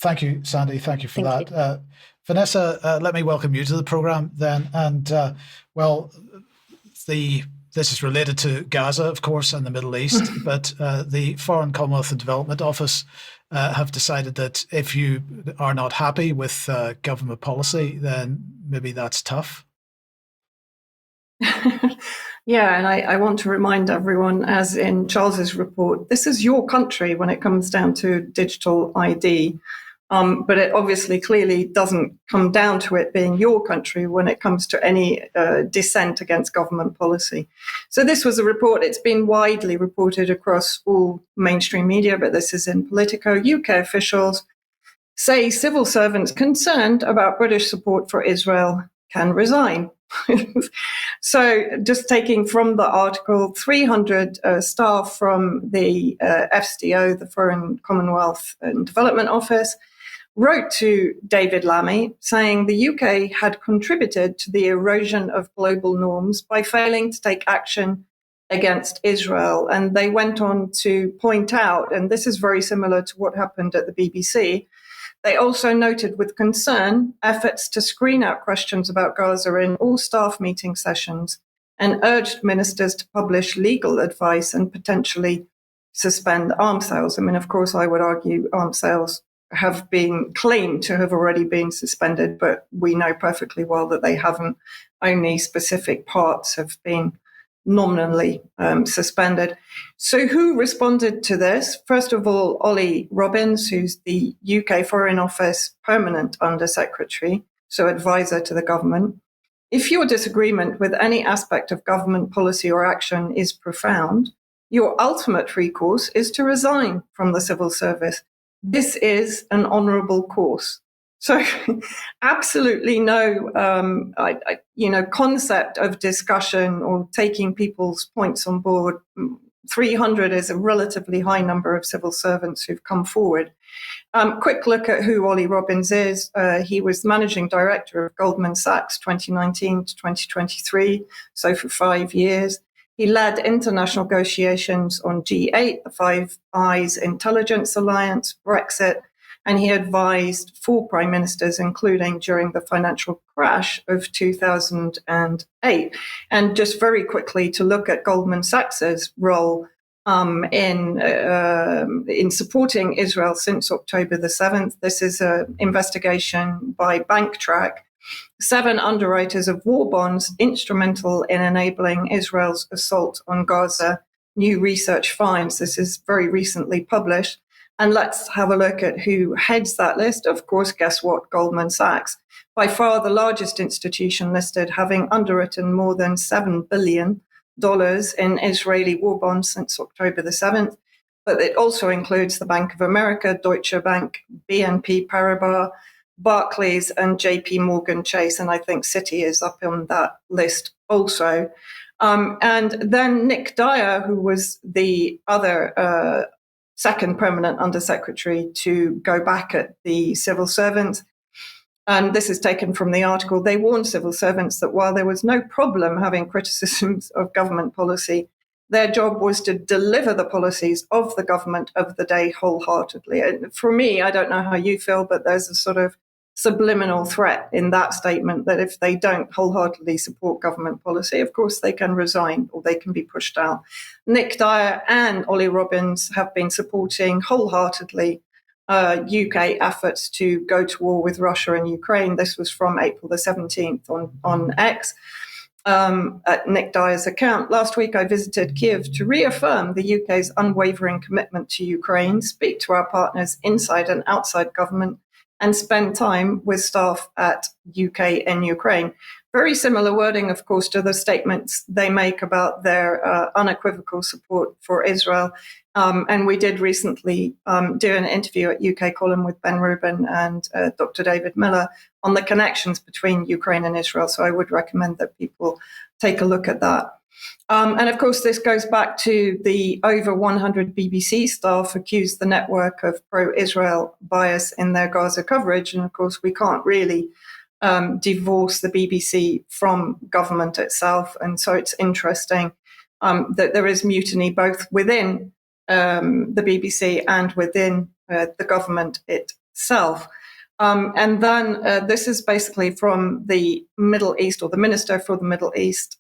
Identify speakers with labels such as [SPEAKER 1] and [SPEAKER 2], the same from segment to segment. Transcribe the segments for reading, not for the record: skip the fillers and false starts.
[SPEAKER 1] Thank you, Sandy. Thank you for
[SPEAKER 2] Thank
[SPEAKER 1] that.
[SPEAKER 2] you.
[SPEAKER 1] Vanessa, let me welcome you to the program then. And well, this is related to Gaza, of course, and the Middle East, but the Foreign Commonwealth and Development Office have decided that if you are not happy with government policy, then maybe that's tough.
[SPEAKER 3] Yeah, and I want to remind everyone, as in Charles's report, this is your country when it comes down to digital ID. But it obviously clearly doesn't come down to it being your country when it comes to any dissent against government policy. So this was a report. It's been widely reported across all mainstream media, but this is in Politico. UK officials say civil servants concerned about British support for Israel can resign. So just taking from the article, 300 staff from the FCDO, the Foreign Commonwealth and Development Office, wrote to David Lammy saying the UK had contributed to the erosion of global norms by failing to take action against Israel. And they went on to point out, and this is very similar to what happened at the BBC, they also noted with concern efforts to screen out questions about Gaza in all staff meeting sessions and urged ministers to publish legal advice and potentially suspend arms sales. I mean, of course, I would argue arms sales have been claimed to have already been suspended, but we know perfectly well that they haven't. Only specific parts have been nominally suspended. So who responded to this? First of all, Ollie Robbins, who's the UK Foreign Office Permanent Undersecretary, so advisor to the government. If your disagreement with any aspect of government policy or action is profound, your ultimate recourse is to resign from the civil service. This is an honourable course. So absolutely no, concept of discussion or taking people's points on board. 300 is a relatively high number of civil servants who've come forward. Quick look at who Ollie Robbins is. He was managing director of Goldman Sachs 2019 to 2023, so for 5 years. He led international negotiations on G8, the Five Eyes Intelligence Alliance, Brexit, and he advised 4 prime ministers, including during the financial crash of 2008. And just very quickly to look at Goldman Sachs's role in supporting Israel since October the 7th. This is an investigation by BankTrack. 7 underwriters of war bonds instrumental in enabling Israel's assault on Gaza. New research finds. This is very recently published. And let's have a look at who heads that list. Of course, guess what? Goldman Sachs, by far the largest institution listed, having underwritten more than $7 billion in Israeli war bonds since October the 7th. But it also includes the Bank of America, Deutsche Bank, BNP Paribas, Barclays, and JP Morgan Chase. And I think Citi is up on that list also. And then Nick Dyer, who was the other second permanent undersecretary to go back at the civil servants. And this is taken from the article. They warned civil servants that while there was no problem having criticisms of government policy, their job was to deliver the policies of the government of the day wholeheartedly. And for me, I don't know how you feel, but there's a sort of subliminal threat in that statement that if they don't wholeheartedly support government policy, of course they can resign or they can be pushed out. Nick Dyer and Ollie Robbins have been supporting wholeheartedly UK efforts to go to war with Russia and Ukraine. This was from April the 17th on X. At Nick Dyer's account. Last week, I visited Kyiv to reaffirm the UK's unwavering commitment to Ukraine, speak to our partners inside and outside government, and spend time with staff at UK and Ukraine. Very similar wording, of course, to the statements they make about their unequivocal support for Israel. And we did recently do an interview at UK Column with Ben Rubin and Dr. David Miller on the connections between Ukraine and Israel. So I would recommend that people take a look at that. And of course, this goes back to the over 100 BBC staff accused the network of pro-Israel bias in their Gaza coverage. And of course, we can't really divorce the BBC from government itself. And so it's interesting that there is mutiny both within the BBC and within the government itself. itself. And then this is basically from the Middle East, or the Minister for the Middle East.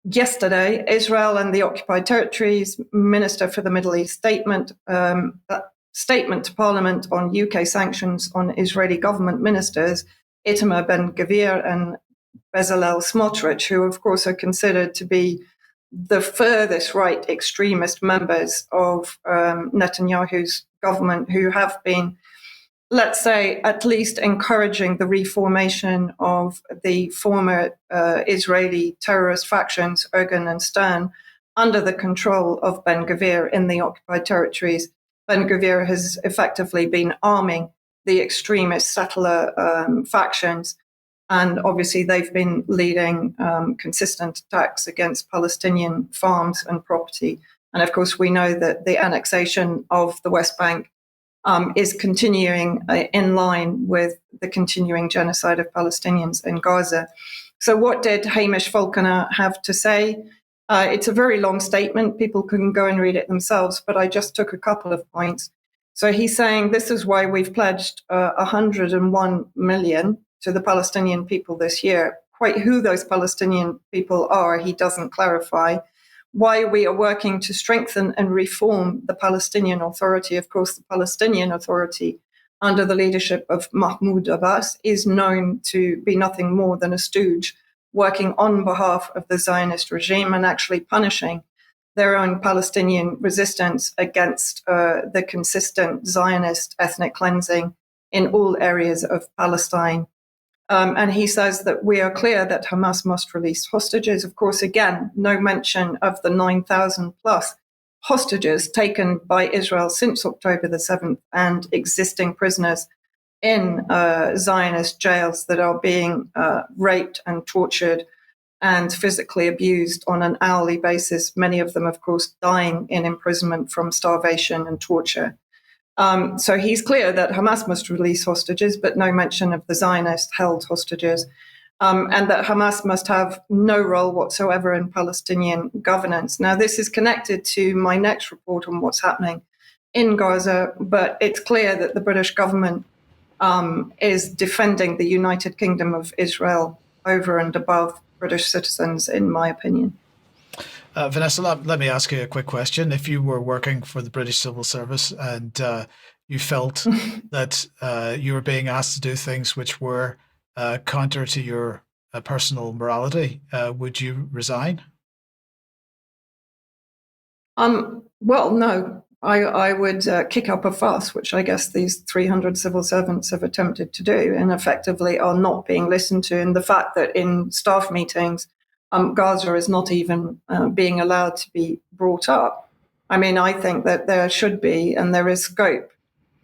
[SPEAKER 3] Yesterday, Israel and the occupied territories Minister for the Middle East statement to Parliament on UK sanctions on Israeli government ministers, Itamar Ben-Gvir and Bezalel Smotrich, who of course are considered to be the furthest right extremist members of Netanyahu's government, who have been, let's say, at least encouraging the reformation of the former Israeli terrorist factions, Ergun and Stern, under the control of Ben-Gvir in the occupied territories. Ben-Gvir has effectively been arming the extremist settler factions, and obviously they've been leading consistent attacks against Palestinian farms and property. And of course, we know that the annexation of the West Bank is continuing in line with the continuing genocide of Palestinians in Gaza. So what did Hamish Falconer have to say? It's a very long statement. People can go and read it themselves, but I just took a couple of points. So he's saying this is why we've pledged 101 million to the Palestinian people this year. Quite who those Palestinian people are, he doesn't clarify. Why we are working to strengthen and reform the Palestinian Authority. Of course, the Palestinian Authority, under the leadership of Mahmoud Abbas, is known to be nothing more than a stooge working on behalf of the Zionist regime and actually punishing their own Palestinian resistance against the consistent Zionist ethnic cleansing in all areas of Palestine. And he says that we are clear that Hamas must release hostages. Of course, again, no mention of the 9,000 plus hostages taken by Israel since October the 7th and existing prisoners in Zionist jails that are being raped and tortured and physically abused on an hourly basis, many of them, of course, dying in imprisonment from starvation and torture. So he's clear that Hamas must release hostages, but no mention of the Zionist-held hostages, and that Hamas must have no role whatsoever in Palestinian governance. Now, this is connected to my next report on what's happening in Gaza, but it's clear that the British government is defending the United Kingdom of Israel over and above British citizens, in my opinion.
[SPEAKER 1] Vanessa, let me ask you a quick question. If you were working for the British Civil Service and you felt that you were being asked to do things which were counter to your personal morality, would you resign?
[SPEAKER 3] Well, no. I would kick up a fuss, which I guess these 300 civil servants have attempted to do, and effectively are not being listened to. And the fact that in staff meetings, Gaza is not even being allowed to be brought up. I mean, I think that there should be, and there is scope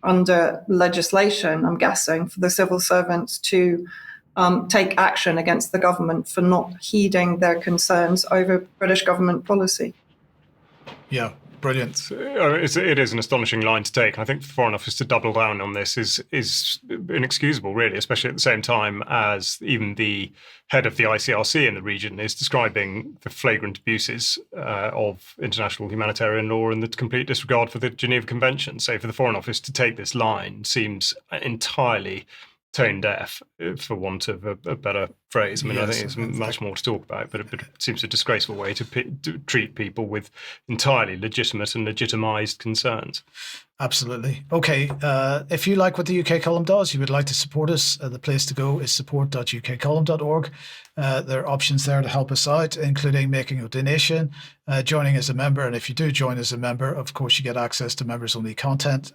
[SPEAKER 3] under legislation, I'm guessing, for the civil servants to take action against the government for not heeding their concerns over British government policy.
[SPEAKER 1] Yeah. Brilliant.
[SPEAKER 2] It is an astonishing line to take. I think the Foreign Office to double down on this is inexcusable, really, especially at the same time as even the head of the ICRC in the region is describing the flagrant abuses of international humanitarian law and the complete disregard for the Geneva Convention. So for the Foreign Office to take this line seems entirely tone deaf, for want of a better phrase. I mean, yes, I think it's much more to talk about, but it seems a disgraceful way to treat people with entirely legitimate and legitimised concerns.
[SPEAKER 1] Absolutely. Okay, if you like what the UK Column does, you would like to support us, the place to go is support.ukcolumn.org. There are options there to help us out, including making a donation, joining as a member. And if you do join as a member, of course, you get access to members-only content,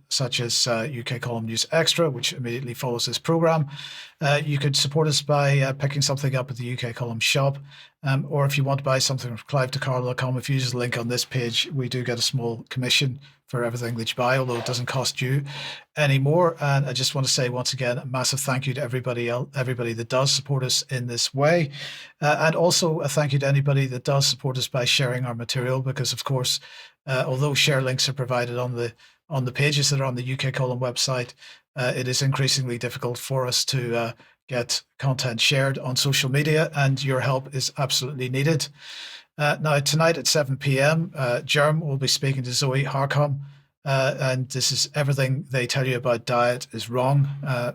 [SPEAKER 1] such as UK Column News Extra, which immediately follows this programme. You could support us by picking something up at the UK Column shop. Or if you want to buy something from clive2carl.com, if you use the link on this page, we do get a small commission for everything that you buy, although it doesn't cost you any more. And I just want to say once again, a massive thank you to everybody that does support us in this way. And also a thank you to anybody that does support us by sharing our material, because of course, although share links are provided on the pages that are on the UK Column website, it is increasingly difficult for us to get content shared on social media, and your help is absolutely needed. Now, tonight at 7 p.m, Jerm will be speaking to Zoe Harcom and this is everything they tell you about diet is wrong.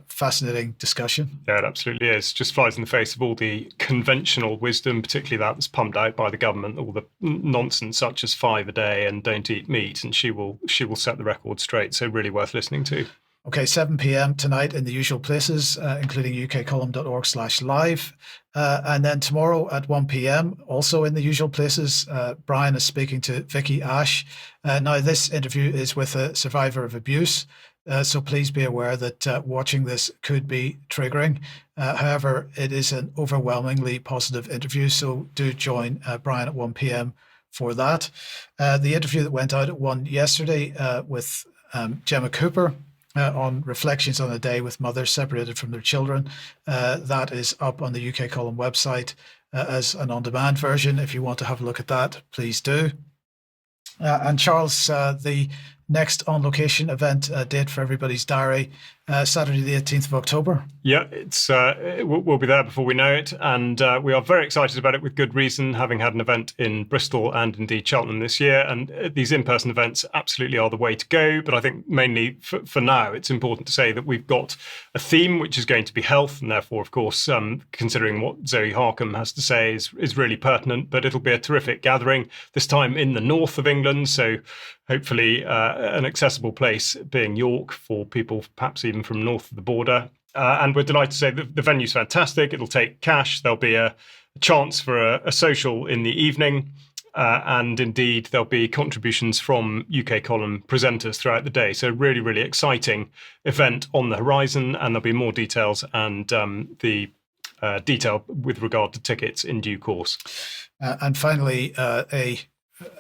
[SPEAKER 1] Fascinating discussion.
[SPEAKER 2] Yeah, it absolutely is. Just flies in the face of all the conventional wisdom, particularly that's pumped out by the government, all the nonsense such as 5 a day and don't eat meat, and she will set the record straight. So really worth listening to.
[SPEAKER 1] Okay, 7 p.m. tonight in the usual places, including ukcolumn.org/live. And then tomorrow at 1 p.m., also in the usual places, Brian is speaking to Vicky Ash. Now, this interview is with a survivor of abuse, so please be aware that watching this could be triggering. However, it is an overwhelmingly positive interview, so do join Brian at 1 p.m. for that. The interview that went out at 1 yesterday with Gemma Cooper, on reflections on a day with mothers separated from their children. That is up on the UK Column website as an on-demand version. If you want to have a look at that, please do. And Charles, the next on-location event date for everybody's diary, Saturday the 18th of October.
[SPEAKER 2] Yeah, we'll be there before we know it, and we are very excited about it with good reason, having had an event in Bristol and indeed Cheltenham this year, and these in-person events absolutely are the way to go. But I think mainly for now, it's important to say that we've got a theme which is going to be health, and therefore, of course, considering what Zoe Harcombe has to say is really pertinent. But it'll be a terrific gathering, this time in the north of England, so hopefully an accessible place being York for people perhaps even from north of the border. And we're delighted to say that the venue's fantastic. It'll take cash. There'll be a chance for a social in the evening. And indeed, there'll be contributions from UK Column presenters throughout the day. So really, really exciting event on the horizon. And there'll be more details and the detail with regard to tickets in due course.
[SPEAKER 1] And finally, a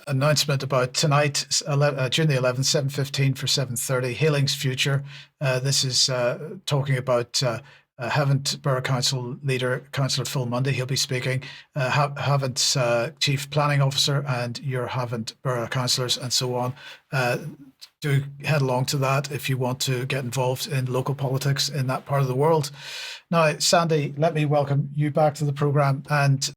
[SPEAKER 1] announcement about tonight, June the 11th, 7:15 for 7:30, Healing's Future. This is talking about Havant Borough Council leader, Councillor Phil Mundy. He'll be speaking. Havant's Chief Planning Officer and your Havant Borough Councillors and so on. Do head along to that if you want to get involved in local politics in that part of the world. Now, Sandy, let me welcome you back to the programme. And